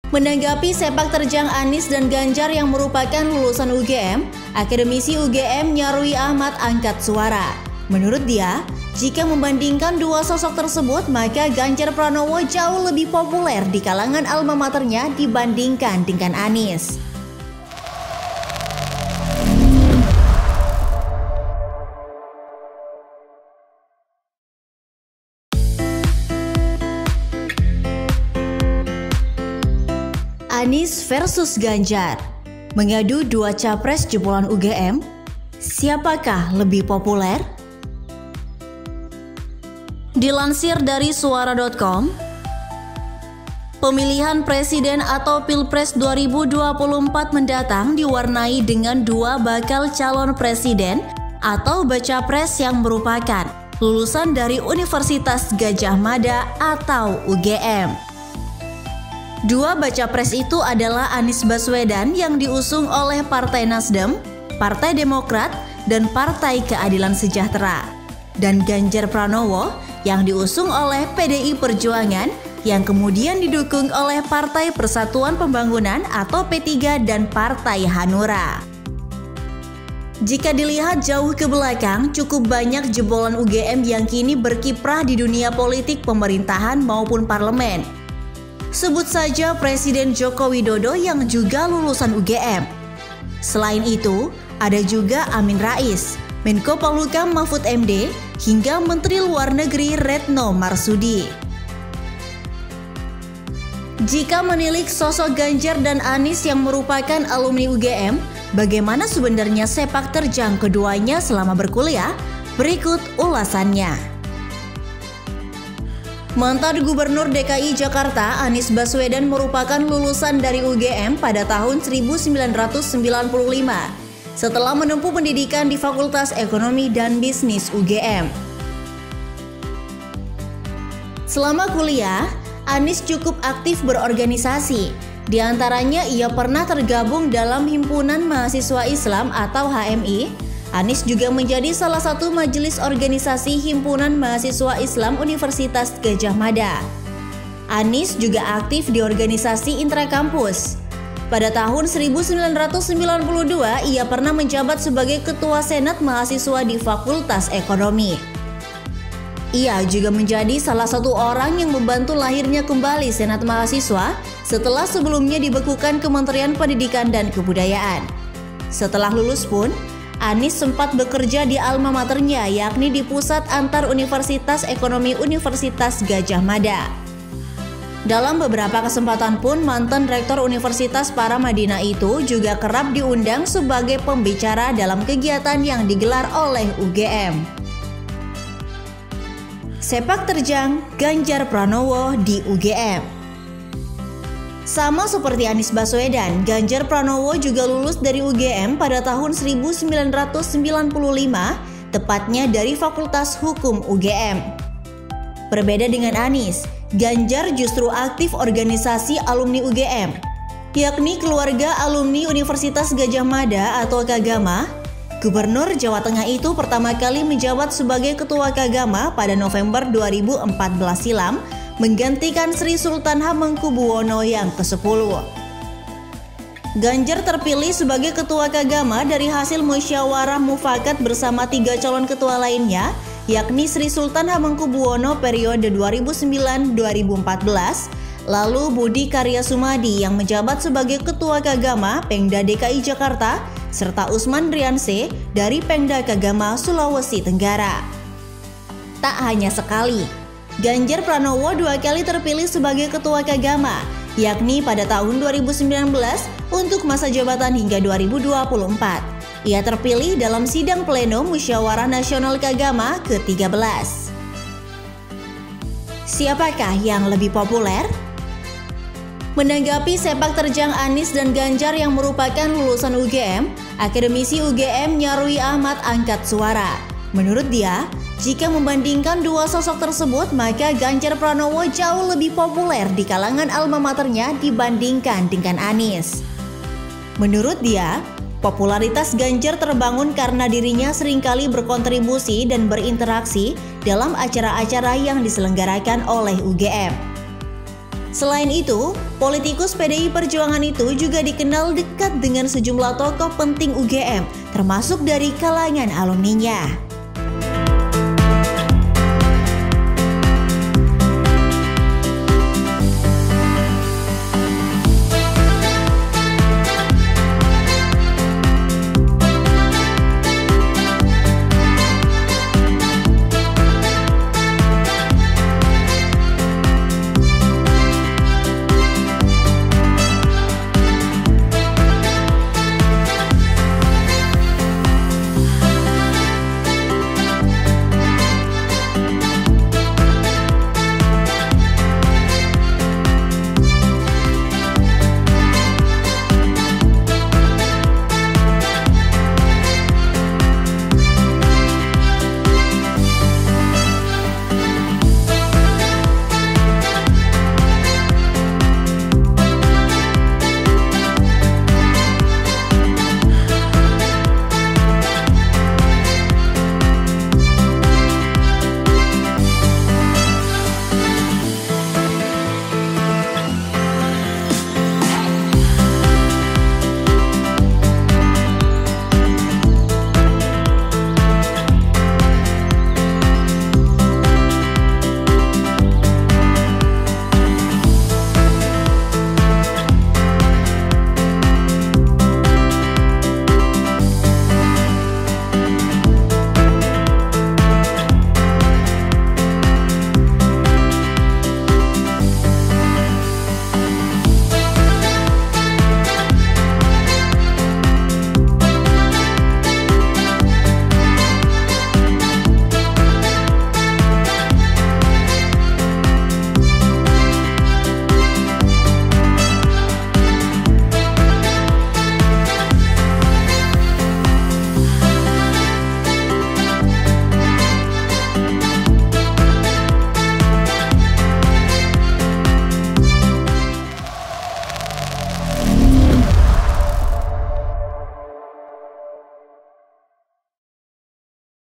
Menanggapi sepak terjang Anies dan Ganjar yang merupakan lulusan UGM, akademisi UGM Nyarwi Ahmad angkat suara. Menurut dia, jika membandingkan dua sosok tersebut, maka Ganjar Pranowo jauh lebih populer di kalangan alma maternya dibandingkan dengan Anies. Anies versus Ganjar, mengadu dua capres jebolan UGM, siapakah lebih populer? Dilansir dari suara.com, pemilihan presiden atau Pilpres 2024 mendatang diwarnai dengan dua bakal calon presiden atau baca pres yang merupakan lulusan dari Universitas Gadjah Mada atau UGM. Dua baca pres itu adalah Anies Baswedan yang diusung oleh Partai Nasdem, Partai Demokrat, dan Partai Keadilan Sejahtera, dan Ganjar Pranowo yang diusung oleh PDI Perjuangan yang kemudian didukung oleh Partai Persatuan Pembangunan atau P3 dan Partai Hanura. Jika dilihat jauh ke belakang, cukup banyak jebolan UGM yang kini berkiprah di dunia politik pemerintahan maupun parlemen. Sebut saja Presiden Joko Widodo yang juga lulusan UGM. Selain itu, ada juga Amin Rais, Menko Polhukam Mahfud MD, hingga Menteri Luar Negeri Retno Marsudi. Jika menilik sosok Ganjar dan Anies yang merupakan alumni UGM, bagaimana sebenarnya sepak terjang keduanya selama berkuliah? Berikut ulasannya. Mantan Gubernur DKI Jakarta Anies Baswedan merupakan lulusan dari UGM pada tahun 1995 setelah menempuh pendidikan di Fakultas Ekonomi dan Bisnis UGM. Selama kuliah, Anies cukup aktif berorganisasi. Di antaranya ia pernah tergabung dalam Himpunan Mahasiswa Islam atau HMI. Anies juga menjadi salah satu majelis organisasi Himpunan Mahasiswa Islam Universitas Gadjah Mada. Anies juga aktif di organisasi intrakampus. Pada tahun 1992, ia pernah menjabat sebagai Ketua Senat Mahasiswa di Fakultas Ekonomi. Ia juga menjadi salah satu orang yang membantu lahirnya kembali Senat Mahasiswa setelah sebelumnya dibekukan Kementerian Pendidikan dan Kebudayaan. Setelah lulus pun, Anies sempat bekerja di alma maternya, yakni di Pusat Antar Universitas Ekonomi Universitas Gadjah Mada. Dalam beberapa kesempatan pun, mantan Rektor Universitas Paramadina itu juga kerap diundang sebagai pembicara dalam kegiatan yang digelar oleh UGM. Sepak terjang Ganjar Pranowo di UGM. Sama seperti Anies Baswedan, Ganjar Pranowo juga lulus dari UGM pada tahun 1995, tepatnya dari Fakultas Hukum UGM. Berbeda dengan Anies, Ganjar justru aktif organisasi alumni UGM, yakni Keluarga Alumni Universitas Gadjah Mada atau Kagama. Gubernur Jawa Tengah itu pertama kali menjabat sebagai Ketua Kagama pada November 2014 silam, menggantikan Sri Sultan Hamengkubuwono yang ke-10. Ganjar terpilih sebagai Ketua Kagama dari hasil musyawarah mufakat bersama 3 calon ketua lainnya, yakni Sri Sultan Hamengkubuwono periode 2009-2014, lalu Budi Karya Sumadi yang menjabat sebagai Ketua Kagama Pemda DKI Jakarta, serta Usman Rianse dari Pemda Kagama Sulawesi Tenggara. Tak hanya sekali, Ganjar Pranowo 2 kali terpilih sebagai Ketua Kagama, yakni pada tahun 2019 untuk masa jabatan hingga 2024. Ia terpilih dalam sidang pleno Musyawarah Nasional Kagama ke-13. Siapakah yang lebih populer? Menanggapi sepak terjang Anies dan Ganjar yang merupakan lulusan UGM, akademisi UGM Nyarwi Ahmad angkat suara. Menurut dia, jika membandingkan dua sosok tersebut, maka Ganjar Pranowo jauh lebih populer di kalangan alma maternya dibandingkan dengan Anies. Menurut dia, popularitas Ganjar terbangun karena dirinya seringkali berkontribusi dan berinteraksi dalam acara-acara yang diselenggarakan oleh UGM. Selain itu, politikus PDI Perjuangan itu juga dikenal dekat dengan sejumlah tokoh penting UGM, termasuk dari kalangan alumninya.